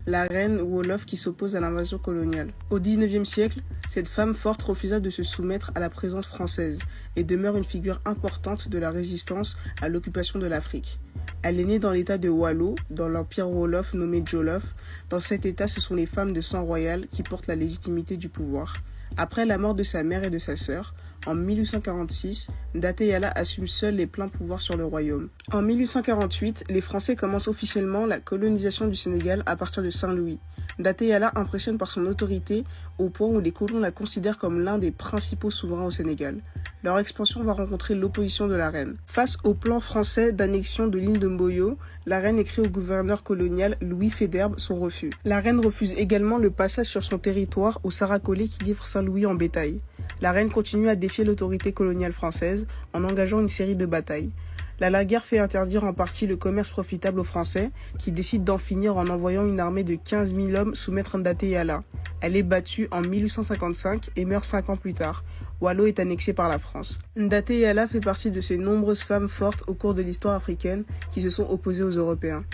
la reine Wolof qui s'oppose à l'invasion coloniale. Au XIXe siècle, cette femme forte refusa de se soumettre à la présence française et demeure une figure importante de la résistance à l'occupation de l'Afrique. Elle est née dans l'état de Waalo, dans l'empire Wolof nommé Jolof. Dans cet état, ce sont les femmes de sang royal qui portent la légitimité du pouvoir. Après la mort de sa mère et de sa sœur, en 1846, Ndaté Yala assume seul les pleins pouvoirs sur le royaume. En 1848, les Français commencent officiellement la colonisation du Sénégal à partir de Saint-Louis. Ndaté Yala impressionne par son autorité au point où les colons la considèrent comme l'un des principaux souverains au Sénégal. Leur expansion va rencontrer l'opposition de la reine. Face au plan français d'annexion de l'île de Mboyo, la reine écrit au gouverneur colonial Louis Faidherbe son refus. La reine refuse également le passage sur son territoire aux Saracolais qui livrent Saint-Louis en bétail. La reine continue à défier l'autorité coloniale française en engageant une série de batailles. La guerre fait interdire en partie le commerce profitable aux Français, qui décident d'en finir en envoyant une armée de 15 000 hommes soumettre Ndaté Yala. Elle est battue en 1855 et meurt 5 ans plus tard. Waalo est annexé par la France. Ndaté Yala fait partie de ces nombreuses femmes fortes au cours de l'histoire africaine qui se sont opposées aux Européens.